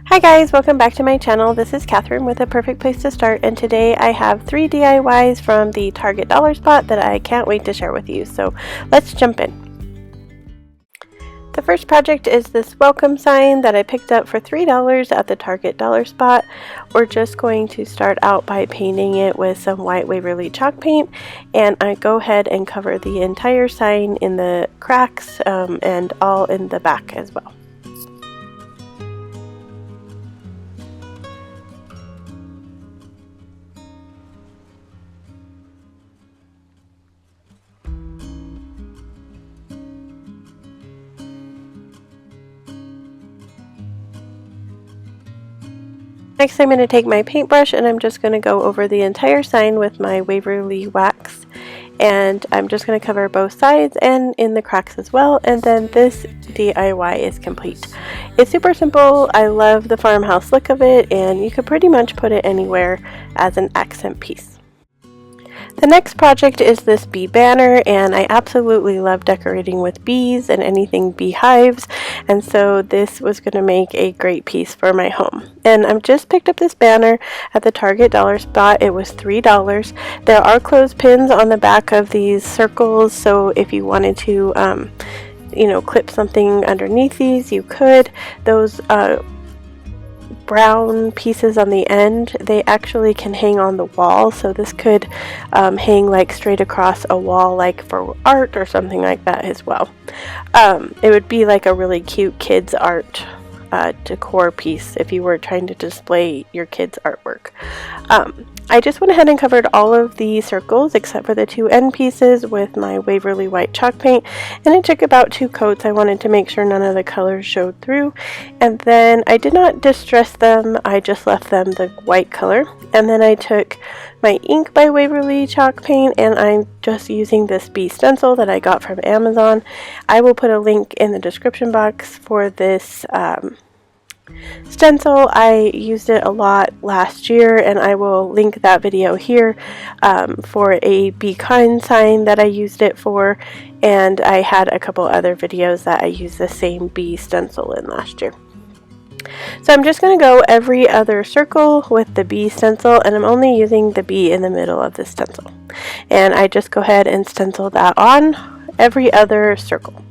Hi guys, welcome back to my channel. This is Catherine with A Perfect Place to Start, and today I have 3 DIYs from the Target dollar spot that I can't wait to share with you. So let's jump in. The first project is this welcome sign that I picked up for $3 at the Target dollar spot. We're just going to start out by painting it with some white Waverly chalk paint, and I go ahead and cover the entire sign in the cracks and all in the back as well. Next, I'm going to take my paintbrush and I'm just going to go over the entire sign with my Waverly wax, and I'm just going to cover both sides and in the cracks as well, and then this DIY is complete. It's super simple. I love the farmhouse look of it, and you could pretty much put it anywhere as an accent piece. The next project is this bee banner, and I absolutely love decorating with bees and anything beehives, and so this was going to make a great piece for my home. And I've just picked up this banner at the Target dollar spot. It was $3. There are clothespins on the back of these circles, so if you wanted to clip something underneath these, you could. Those brown pieces on the end, they actually can hang on the wall, so this could hang like straight across a wall, like for art or something like that as well. It would be like a really cute kids art decor piece if you were trying to display your kids artwork. I just went ahead and covered all of the circles except for the 2 end pieces with my Waverly white chalk paint, and it took about 2 coats. I wanted to make sure none of the colors showed through, and then I did not distress them. I just left them the white color, and then I took my ink by Waverly chalk paint, and I'm just using this bee stencil that I got from Amazon. I will put a link in the description box for this stencil. I used it a lot last year, and I will link that video here for a Be Kind sign that I used it for, and I had a couple other videos that I used the same bee stencil in last year. So I'm just going to go every other circle with the bee stencil, and I'm only using the bee in the middle of the stencil, and I just go ahead and stencil that on every other circle.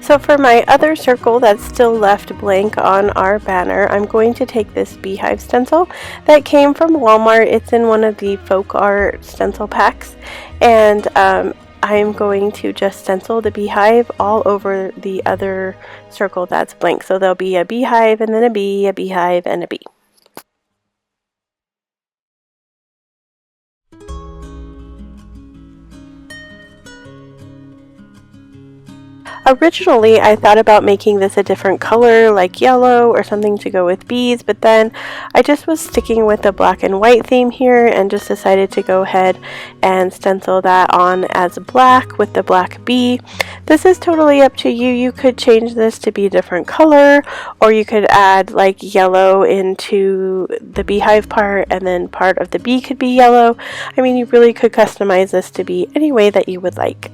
So for my other circle that's still left blank on our banner, I'm going to take this beehive stencil that came from Walmart. It's in one of the folk art stencil packs, and I'm going to just stencil the beehive all over the other circle that's blank. So there'll be a beehive and then a bee, a beehive, and a bee. Originally, I thought about making this a different color, like yellow or something to go with bees, but then I just was sticking with the black and white theme here and just decided to go ahead and stencil that on as black with the black bee. This is totally up to you. You could change this to be a different color, or you could add like yellow into the beehive part, and then part of the bee could be yellow. I mean, you really could customize this to be any way that you would like.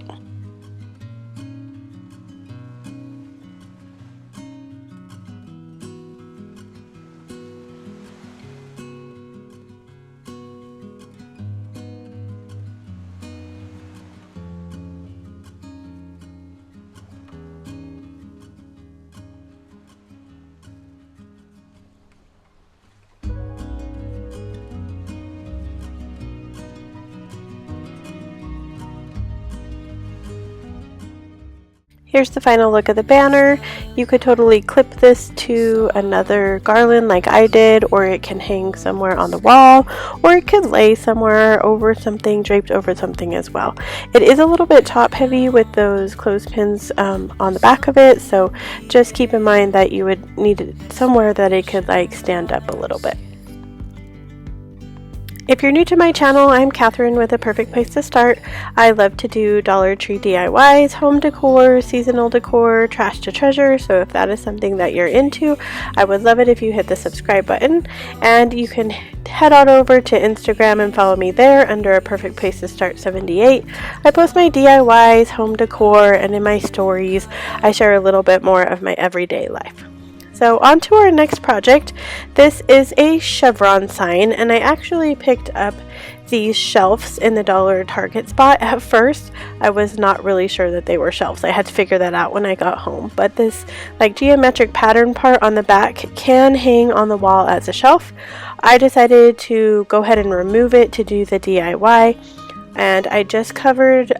Here's the final look of the banner. You could totally clip this to another garland like I did, or it can hang somewhere on the wall, or it could lay somewhere over something, draped over something as well. It is a little bit top heavy with those clothespins on the back of it, so just keep in mind that you would need it somewhere that it could like stand up a little bit. If you're new to my channel, I'm Catherine with A Perfect Place to Start. I love to do Dollar Tree DIYs, home decor, seasonal decor, trash to treasure, so if that is something that you're into, I would love it if you hit the subscribe button, and you can head on over to Instagram and follow me there under A Perfect Place to Start 78. I post my DIYs, home decor, and in my stories, I share a little bit more of my everyday life. So on to our next project. This is a chevron sign, and I actually picked up these shelves in the Dollar Target spot. At first, I was not really sure that they were shelves. I had to figure that out when I got home. But this like geometric pattern part on the back can hang on the wall as a shelf. I decided to go ahead and remove it to do the DIY, and I just covered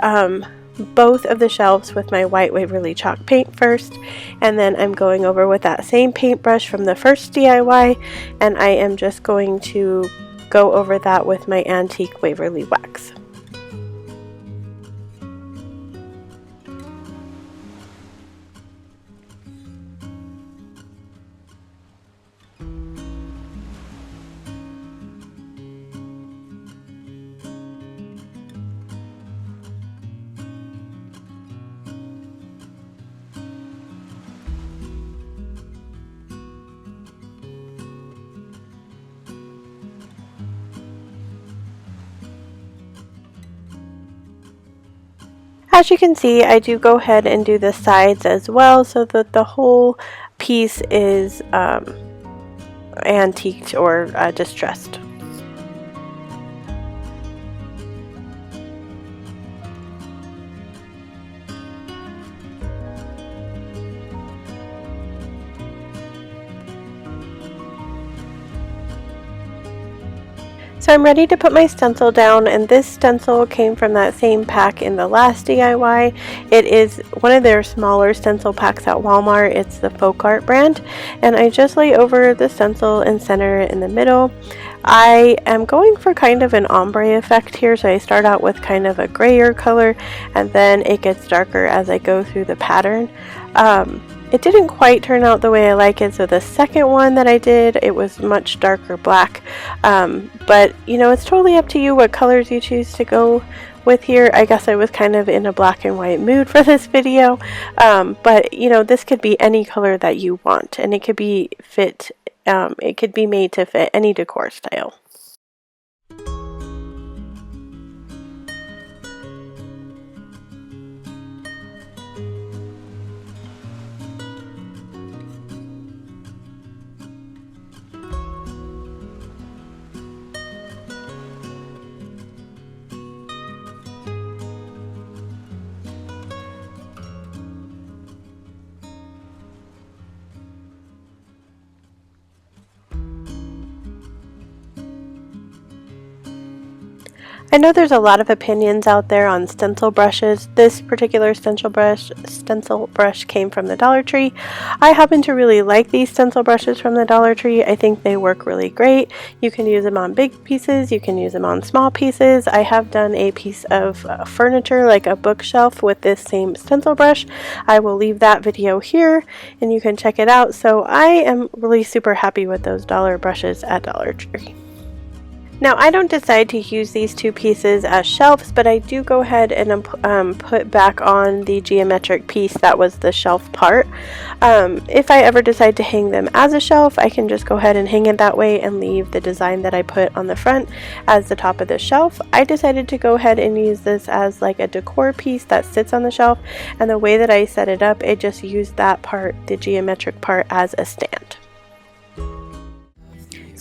both of the shelves with my white Waverly chalk paint first, and then I'm going over with that same paintbrush from the first DIY, and I am just going to go over that with my antique Waverly wax. As you can see, I do go ahead and do the sides as well so that the whole piece is antiqued or distressed. So I'm ready to put my stencil down, and this stencil came from that same pack in the last DIY. It is one of their smaller stencil packs at Walmart. It's the Folk Art brand, and I just lay over the stencil and center it in the middle. I am going for kind of an ombre effect here, so I start out with kind of a grayer color, and then it gets darker as I go through the pattern. It didn't quite turn out the way I like it, so the second one that I did, it was much darker black. But, you know, it's totally up to you what colors you choose to go with here. I guess I was kind of in a black and white mood for this video. But, you know, this could be any color that you want, and it could be it could be made to fit any decor style. I know there's a lot of opinions out there on stencil brushes. This particular stencil brush came from the Dollar Tree. I happen to really like these stencil brushes from the Dollar Tree. I think they work really great. You can use them on big pieces, you can use them on small pieces. I have done a piece of furniture, like a bookshelf, with this same stencil brush. I will leave that video here and you can check it out. So I am really super happy with those dollar brushes at Dollar Tree. Now, I don't decide to use these two pieces as shelves, but I do go ahead and put back on the geometric piece that was the shelf part. If I ever decide to hang them as a shelf, I can just go ahead and hang it that way and leave the design that I put on the front as the top of the shelf. I decided to go ahead and use this as like a decor piece that sits on the shelf, and the way that I set it up, it just used that part, the geometric part, as a stand.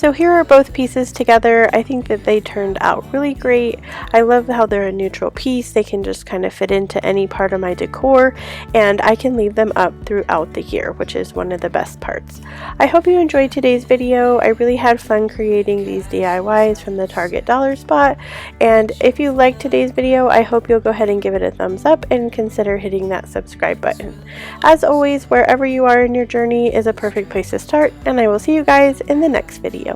So here are both pieces together. I think that they turned out really great. I love how they're a neutral piece. They can just kind of fit into any part of my decor, and I can leave them up throughout the year, which is one of the best parts. I hope you enjoyed today's video. I really had fun creating these DIYs from the Target dollar spot, and if you liked today's video, I hope you'll go ahead and give it a thumbs up and consider hitting that subscribe button. As always, wherever you are in your journey is a perfect place to start, and I will see you guys in the next video.